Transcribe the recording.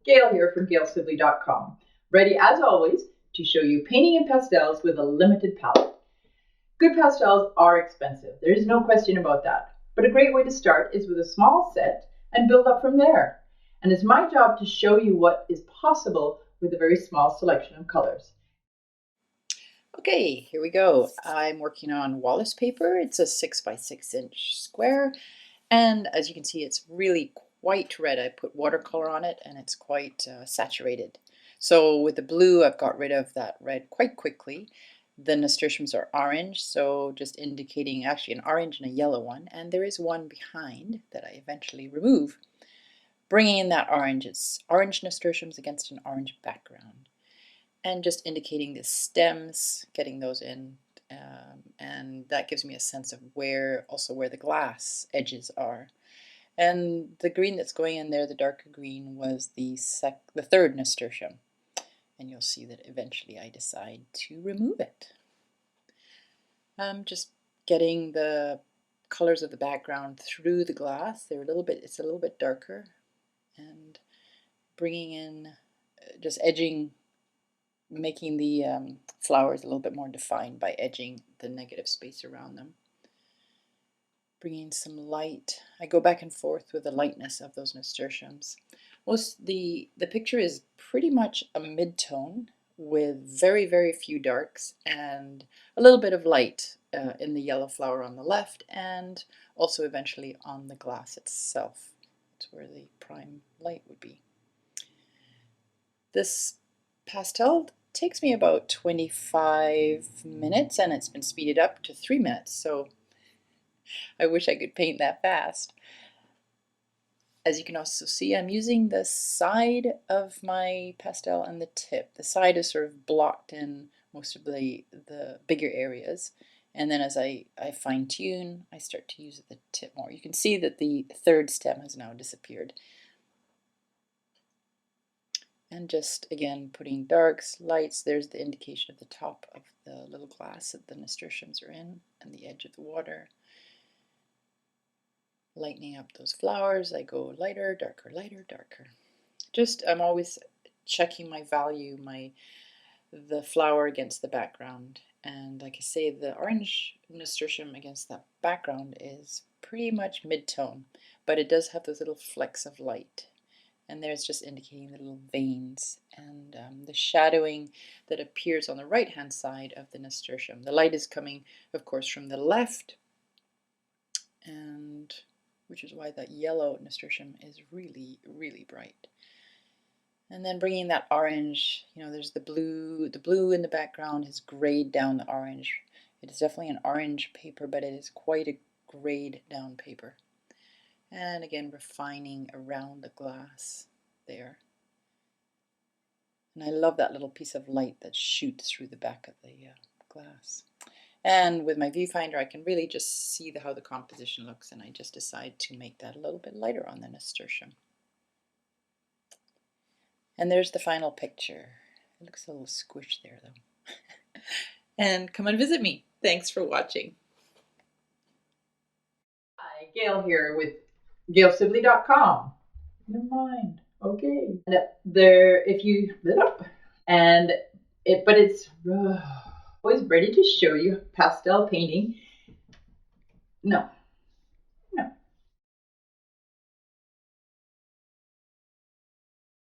Gail here from GailSibley.com, ready as always to show you painting in pastels with a limited palette. Good pastels are expensive, there is no question about that, but a great way to start is with a small set and build up from there. And it's my job to show you what is possible with a very small selection of colors. Okay, here we go. I'm working on Wallace paper. It's a 6 by 6 inch square, and as you can see, it's really quite red. I put watercolor on it and it's quite saturated. So with the blue, I've got rid of that red quite quickly. The nasturtiums are orange, so just indicating actually an orange and a yellow one, and there is one behind that I eventually remove. Bringing in that orange, it's orange nasturtiums against an orange background. And just indicating the stems, getting those in, and that gives me a sense of where the glass edges are. And the green that's going in there, the darker green, was the third nasturtium, and you'll see that eventually I decide to remove it. Just getting the colors of the background through the glass. It's a little bit darker, and bringing in, just edging, making the flowers a little bit more defined by edging the negative space around them. Bringing some light. I go back and forth with the lightness of those nasturtiums. The picture is pretty much a mid-tone with very, very few darks and a little bit of light in the yellow flower on the left, and also eventually on the glass itself. That's where the prime light would be. This pastel takes me about 25 minutes, and it's been speeded up to 3 minutes, so I wish I could paint that fast. As you can also see, I'm using the side of my pastel and the tip. The side is sort of blocked in most of the bigger areas, and then as I fine-tune, I start to use the tip more. You can see that the third stem has now disappeared. And just again putting darks, lights. There's the indication of the top of the little glass that the nasturtiums are in and the edge of the water. Lightening up those flowers, I go lighter, darker, lighter, darker. I'm always checking my value, the flower against the background. And like I say, the orange nasturtium against that background is pretty much mid-tone, but it does have those little flecks of light. And there's just indicating the little veins and the shadowing that appears on the right hand side of the nasturtium. The light is coming, of course, from the left, and which is why that yellow nasturtium is really, really bright. And then bringing that orange, there's the blue. The blue in the background has grayed down the orange. It is definitely an orange paper, but it is quite a grayed down paper. And again, refining around the glass there. And I love that little piece of light that shoots through the back of the glass. And with my viewfinder, I can really just see how the composition looks, and I just decide to make that a little bit lighter on the nasturtium. And there's the final picture. It looks a little squished there, though. And come and visit me. Thanks for watching. Hi, Gail here with GailSibley.com. Never mind. Okay. And it's always ready to show you pastel painting. No.